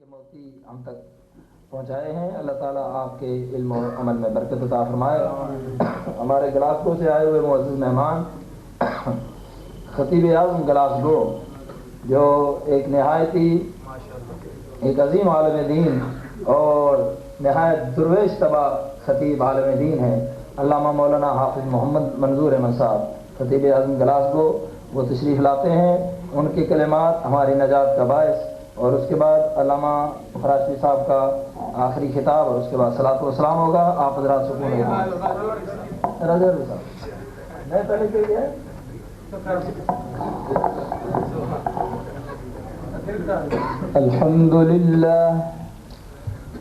کے موتی ہم تک پہنچائے ہیں۔ اللہ تعالیٰ آپ کے علم و عمل میں برکت عطا فرمائے۔ ہمارے گلاسگو سے آئے ہوئے معزز مہمان خطیب اعظم گلاسگو، جو ایک نہایت ہی ایک عظیم عالم دین اور نہایت درویش طبع خطیب عالم دین ہے، علامہ مولانا حافظ محمد منظور احمد صاحب خطیب اعظم گلاسگو، وہ تشریف لاتے ہیں۔ ان کے کلمات ہماری نجات کا باعث، اور اس کے بعد علامہ فراشی صاحب کا آخری خطاب، اور اس کے بعد صلاۃ و سلام ہوگا۔ آپ حضرات سکون میں پہلے کے لیے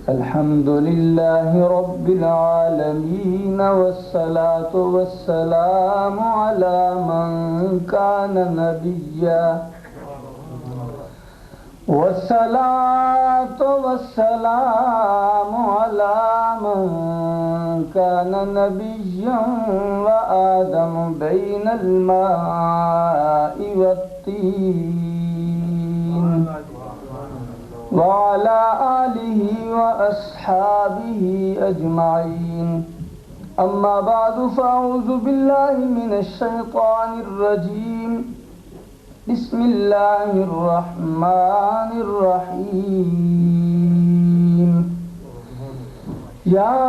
الحمد للہ رب العالمین والصلاة والسلام علی من کان نبیا والصلاة والسلام على من كان نبيا وآدم بين الماء والطين وعلى آله وأصحابه أجمعين، أما بعد فأعوذ بالله من الشيطان الرجيم، بسم الله الرحمن الرحيم، يا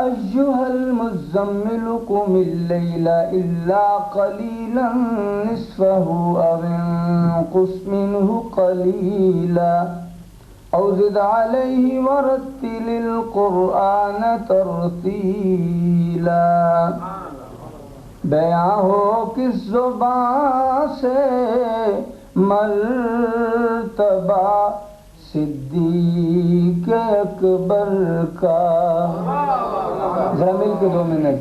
أيها المزمل قم الليل إلا قليلا نصفه أو انقص منه قليلا أو زد عليه ورتل القرآن ترتيلا۔ بیاں ہو کس زبان سے مرتبہ صدیق اکبر کا، ذرا مل کے 2 منٹ۔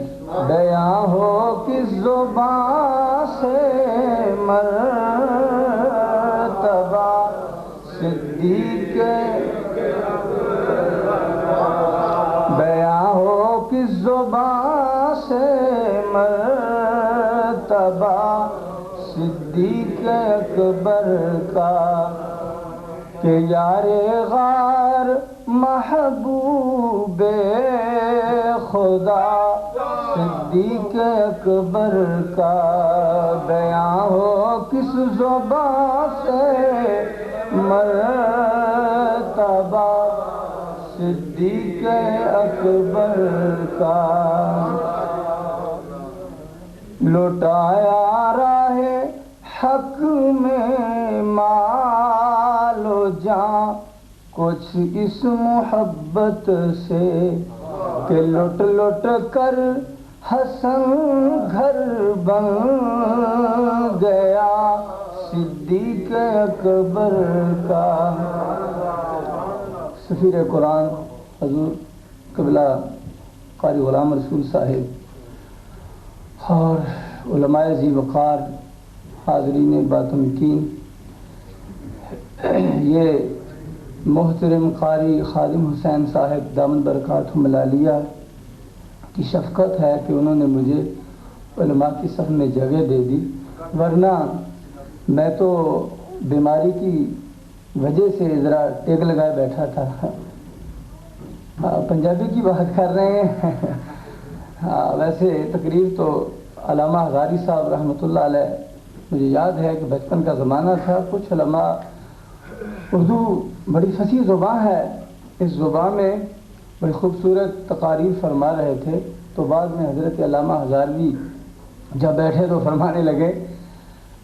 بیاں ہو کس زبان سے مرتبہ صدیق، بیاں ہو کس زبان سے مرتبہ صدیق اکبر کا، کہ یار غار محبوب خدا صدیق اکبر کا۔ بیاں ہو کس زبان سے مرتبہ صدیق اکبر کا، لٹایا راہ حق میں مال و جان کچھ اس محبت سے، کہ لٹ لٹ کر حسن گھر بن گیا صدیق اکبر کا۔ سفیر قرآن حضور قبلہ قاری غلام رسول صاحب اور علماء ذی وقار، حاضرین باتمکین، یہ محترم قاری خادم حسین صاحب دامن برکاتہم العالیہ کی شفقت ہے کہ انہوں نے مجھے علماء کی صف میں جگہ دے دی، ورنہ میں تو بیماری کی وجہ سے ذرا ٹیک لگائے بیٹھا تھا۔ پنجابی کی بات کر رہے ہیں۔ ویسے تقریر تو علامہ ہزاری صاحب رحمۃ اللہ علیہ، مجھے یاد ہے کہ بچپن کا زمانہ تھا، کچھ علماء، اردو بڑی فصیح زبان ہے، اس زبان میں بڑی خوبصورت تقاریر فرما رہے تھے، تو بعد میں حضرت علامہ ہزاروی جب بیٹھے تو فرمانے لگے،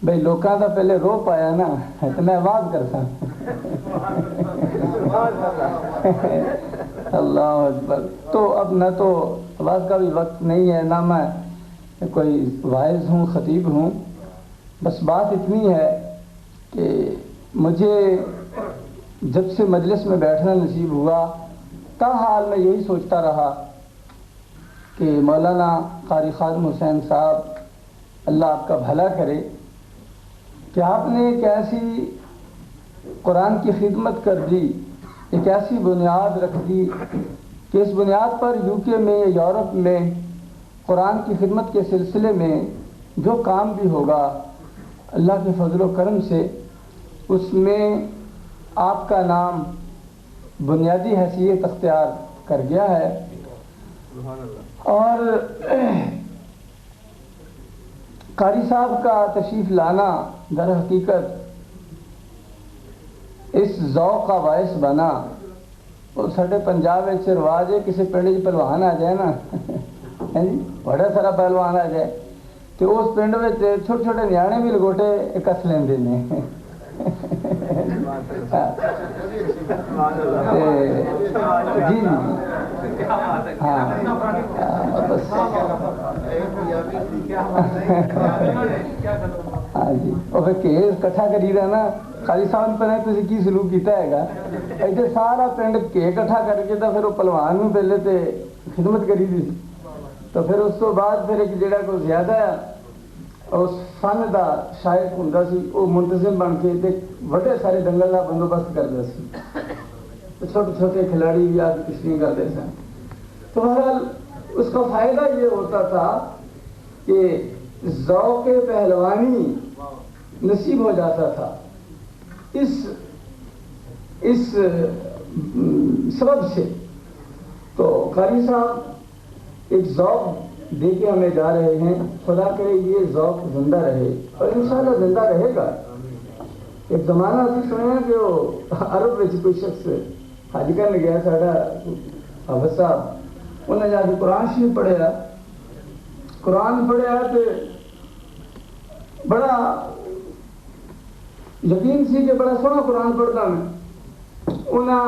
بھئی لوکاں دا پہلے رو پایا نا تو میں آواز کرتا۔ اللہ اکبر۔ تو اب نہ تو آواز کا بھی وقت نہیں ہے، نہ میں کوئی واعظ ہوں، خطیب ہوں، بس بات اتنی ہے کہ مجھے جب سے مجلس میں بیٹھنا نصیب ہوا، تاحال میں یہی سوچتا رہا کہ مولانا قاری خادم حسین صاحب، اللہ آپ کا بھلا کرے، کہ آپ نے ایک ایسی قرآن کی خدمت کر دی، ایک ایسی بنیاد رکھ دی کہ اس بنیاد پر UK میں یا یورپ میں قرآن کی خدمت کے سلسلے میں جو کام بھی ہوگا اللہ کے فضل و کرم سے اس میں آپ کا نام بنیادی حیثیت اختیار کر گیا ہے. اور قاری صاحب کا تشریف لانا در حقیقت اس ذوق کا باعث بنا. اور ساڈے پنجاب وچ رواج ہے کسی پنڈ وچ پہلوان آ جائے نا جی بڑا سارا پہلوان آ جائے تو اس پنڈ وچ چھوٹے چھوٹے نیانے بھی لگوٹے کس لیندے نے. جی ہاں ہاں جی اور پھر کیس کٹھا کری دا نا قاری صاحب پہ تسی کی سلوک کیتا ہے گا ایسے سارا پنڈ کے کٹھا کر کے تو پھر وہ پہلوان نوں پہلے تے خدمت کری دی تو پھر اس تو بعد پھر ایک جڑا کوئی زیادہ اس فن دا شاعر ہوندا سی وہ منتظم بن کے تے بڑے سارے دنگل دا بندوبست کردا سی. چھوٹے چھوٹے کھلاڑی بھی آج کشتی کرتے تھے. تو بہرحال اس کا فائدہ یہ ہوتا تھا کہ ذوق پہلوانی نصیب ہو جاتا تھا. اس سبب سے تو قاری صاحب ایک ذوق دے کے ہمیں جا رہے ہیں. خدا کرے یہ ذوق زندہ رہے اور انشاءاللہ زندہ رہے گا. ایک زمانہ سے سنیا کہ وہ عرب میں کوئی شخص حج کرنے گیا ساڈا حافظ صاحب انہیں جا کے قرآن شریف پڑھیا. قرآن پڑھیا تو بڑا یقین سی کہ بڑا سونا قرآن پڑھتا میں. انہیں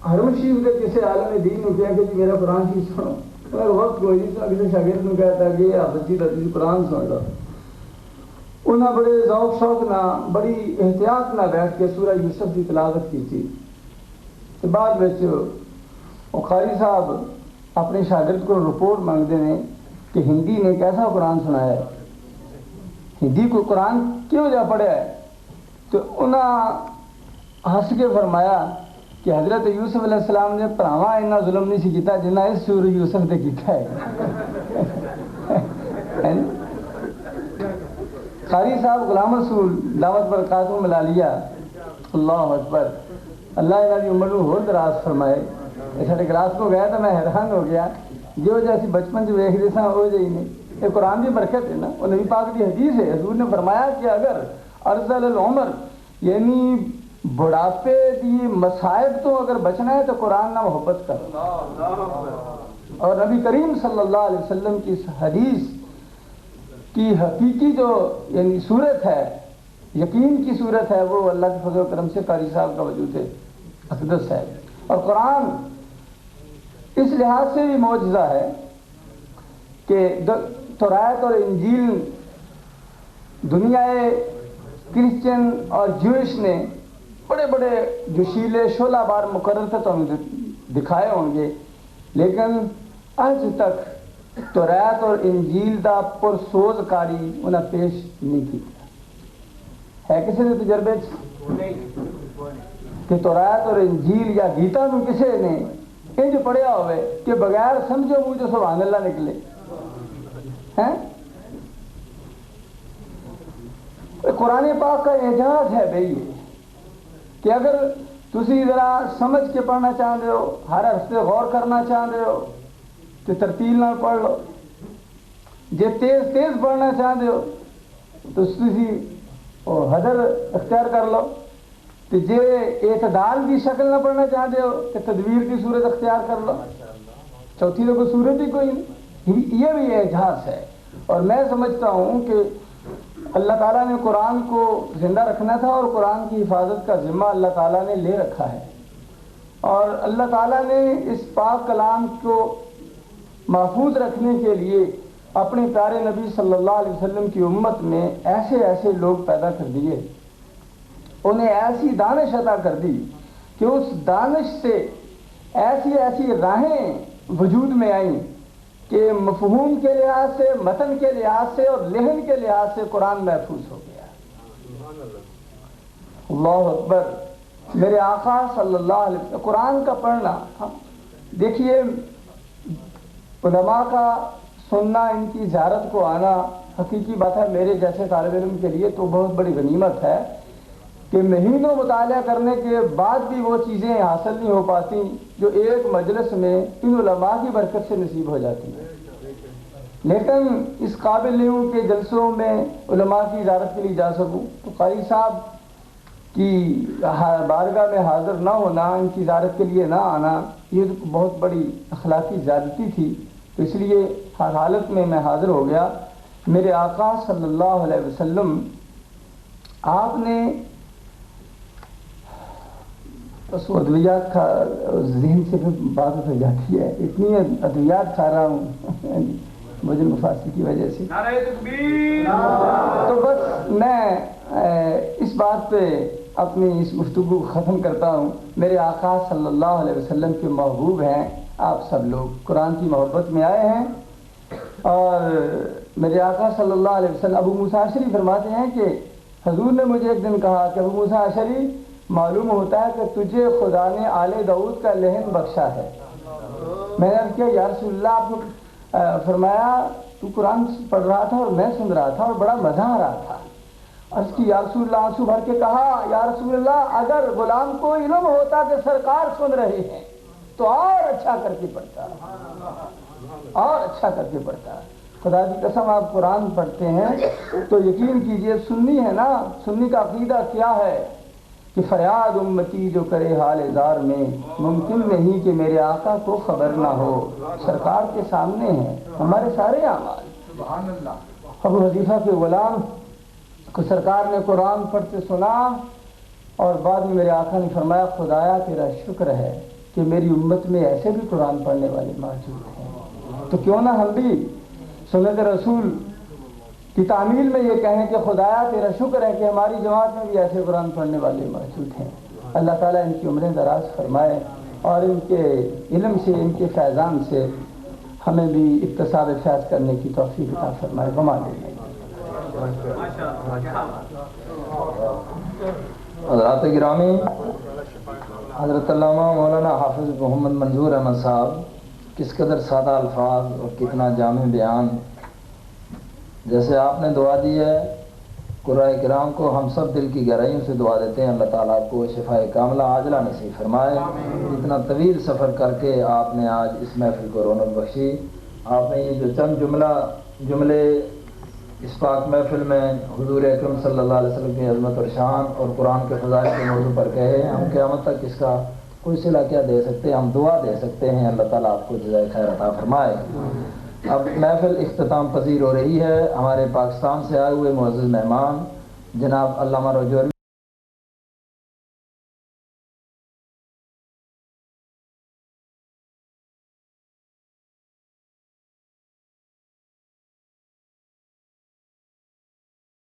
حرم شریف کے کسی عالم دین نے کہا کہ جی میرا قرآن شریف سنو. وقت کوئی نہیں کسی شاگرد نے کہا تھا کہ حافظ جی تسی قرآن سن لو. انہیں بڑے ذوق شوق نہ بڑی احتیاط نہ بیٹھ کے سورہ یوسف کی تلاوت کی تھی. بعد وہ قاری صاحب اپنے شاگرد کو رپورٹ مانگتے ہیں کہ ہندی نے کیسا قرآن سنایا ہے, ہندی کو قرآن کیوں جا پڑھا ہے. تو انہیں ہنس کے فرمایا کہ حضرت یوسف علیہ السلام نے پراواں اتنا ظلم نہیں سی کیتا جنہ اس سورہ یوسف نے کیتا ہے. قاری صاحب غلام رسول دعوت برکاتہ ملا لیا. اللہ اکبر, اللہ انہوں کی عمر کو دراز فرمائے. سارے کلاس کو گیا تو میں حیران ہو گیا جو جیسی بچپن سے ویکھتے سا وہ جی نہیں. یہ قرآن کی برکت ہے نا, وہ نبی پاک کی حدیث ہے. حضور نے فرمایا کہ اگر ارذل العمر یعنی بڑھاپے کی مصائب تو اگر بچنا ہے تو قرآن نہ محبت کرو. اور نبی کریم صلی اللہ علیہ وسلم کی اس حدیث کی حقیقی جو یعنی صورت ہے, یقین کی صورت ہے, وہ اللہ کے فضل و کرم سے قاری صاحب کا وجود اقدس ہے. اور قرآن اس لحاظ سے بھی معجزہ ہے کہ تورات اور انجیل دنیا کرسچن اور جوئش نے بڑے بڑے جوشیلے شعلہ بار مقرر تھے تو ہمیں دکھائے ہوں گے, لیکن آج تک تورات اور انجیل دا پرسوز کاری انہیں پیش نہیں کی ہے. کسی نے تجربے کہ تورات اور انجیل یا گیتا میں کسی نے انج پڑھیا ہوئے کہ بغیر سمجھو منہ جو سبحان اللہ نکلے ہیں. قرآن پاک کا اعجاز ہے بھائی کہ اگر تسی ذرا سمجھ کے پڑھنا چاہتے ہو, ہر ہفتے غور کرنا چاہتے ہو تو ترتیل نہ پڑھ لو. جے تیز تیز پڑھنا چاہتے ہو تو تسی حدر اختیار کر لو. تو جے اعتدال کی شکل نہ پڑھنا چاہتے ہو تو تدبیر کی صورت اختیار کر لو. چوتھی تو کوئی صورت ہی کوئی نہیں. یہ بھی اعجاز ہے. اور میں سمجھتا ہوں کہ اللہ تعالیٰ نے قرآن کو زندہ رکھنا تھا اور قرآن کی حفاظت کا ذمہ اللہ تعالیٰ نے لے رکھا ہے. اور اللہ تعالیٰ نے اس پاک کلام کو محفوظ رکھنے کے لیے اپنے پیارے نبی صلی اللہ علیہ وسلم کی امت میں ایسے ایسے لوگ پیدا کر دیے, انہیں ایسی دانش عطا کر دی کہ اس دانش سے ایسی ایسی راہیں وجود میں آئیں کہ مفہوم کے لحاظ سے, متن کے لحاظ سے اور لہن کے لحاظ سے قرآن محفوظ ہو گیا. اللہ اکبر. میرے آقا صلی اللہ علیہ وسلم قرآن کا پڑھنا, دیکھیے علماء کا سننا, ان کی زیارت کو آنا حقیقی بات ہے. میرے جیسے طالب علم کے لیے تو بہت بڑی غنیمت ہے کہ مہینوں مطالعہ کرنے کے بعد بھی وہ چیزیں حاصل نہیں ہو پاتی جو ایک مجلس میں ان علماء کی برکت سے نصیب ہو جاتی ہیں۔ لیکن اس قابل نہیں ہوں کہ جلسوں میں علماء کی زیارت کے لیے جا سکوں، تو قاری صاحب کی بارگاہ میں حاضر نہ ہونا، ان کی زیارت کے لیے نہ آنا، یہ بہت بڑی اخلاقی زیادتی تھی، تو اس لیے ہر حالت میں میں حاضر ہو گیا۔ میرے آقا صلی اللہ علیہ وسلم، آپ نے بس وہ ادویات کھا، ذہن سے بات ہو جاتی ہے، اتنی ادویات کھا رہا ہوں مجھے مفاصل کی وجہ سے، تو بس میں اس بات پہ اپنی اس گفتگو کو ختم کرتا ہوں۔ میرے آقا صلی اللہ علیہ وسلم کے محبوب ہیں آپ سب لوگ، قرآن کی محبت میں آئے ہیں، اور میرے آقا صلی اللہ علیہ وسلم، ابو موسیٰ اشعری فرماتے ہیں کہ حضور نے مجھے ایک دن کہا کہ ابو موسیٰ اشعری، معلوم ہوتا ہے کہ تجھے خدا نے آل داؤد کا لحن بخشا ہے۔ میں نے عرض کیا یا رسول اللہ، آپ نے فرمایا تو قرآن پڑھ رہا تھا اور میں سن رہا تھا اور بڑا مزہ آ رہا تھا۔ عرض کی یا رسول اللہ، آنسو بھر کے کہا یا رسول اللہ، اگر غلام کو علم ہوتا کہ سرکار سن رہے ہیں تو اور اچھا کر کے پڑھتا، اور اچھا کر کے پڑھتا۔ خدا کی قسم، آپ قرآن پڑھتے ہیں تو یقین کیجئے، سنی ہے نا، سنی کا عقیدہ کیا ہے کہ فریاد امتی جو کرے حال زار میں، ممکن نہیں کہ میرے آقا کو خبر نہ ہو، سرکار کے سامنے ہیں ہمارے سارے اعمال۔ سبحان اللہ۔ ابو حذیفہ کے غلام کو سرکار نے قرآن پڑھتے سنا، اور بعد میں میرے آقا نے فرمایا خدایا تیرا شکر ہے کہ میری امت میں ایسے بھی قرآن پڑھنے والے موجود ہیں، تو کیوں نہ ہم بھی سنت رسول کی تعمیل میں یہ کہیں کہ خدایا تیرا شکر ہے کہ ہماری جماعت میں بھی ایسے قرآن پڑھنے والے موجود ہیں۔ اللہ تعالیٰ ان کی عمریں دراز فرمائے، اور ان کے علم سے، ان کے فیضان سے ہمیں بھی اکتساب فیض کرنے کی توفیق عطا فرمائے۔ وما علینا۔ حضرات گرامی، حضرت علامہ مولانا حافظ محمد منظور احمد صاحب، کس قدر سادہ الفاظ اور کتنا جامع بیان۔ جیسے آپ نے دعا دی ہے، قرآن کرام کو ہم سب دل کی گہرائیوں سے دعا دیتے ہیں اللہ تعالیٰ آپ کو شفاء کاملہ عاجلہ نصیب فرمائے۔ اتنا طویل سفر کر کے آپ نے آج اس محفل کو رونق بخشی۔ آپ نے یہ جو چند جملے اس پاک محفل میں حضور اکرم صلی اللہ علیہ وسلم کی عظمت اور شان اور قرآن کے فضائل کے موضوع پر کہے، ہم قیامت تک اس کا کوئی صلہ کیا دے سکتے ہیں، ہم دعا دے سکتے ہیں اللہ تعالیٰ آپ کو جزائے خیر عطا فرمائے۔ اب محفل اختتام پذیر ہو رہی ہے۔ ہمارے پاکستان سے آئے ہوئے معزز مہمان جناب علامہ رجوری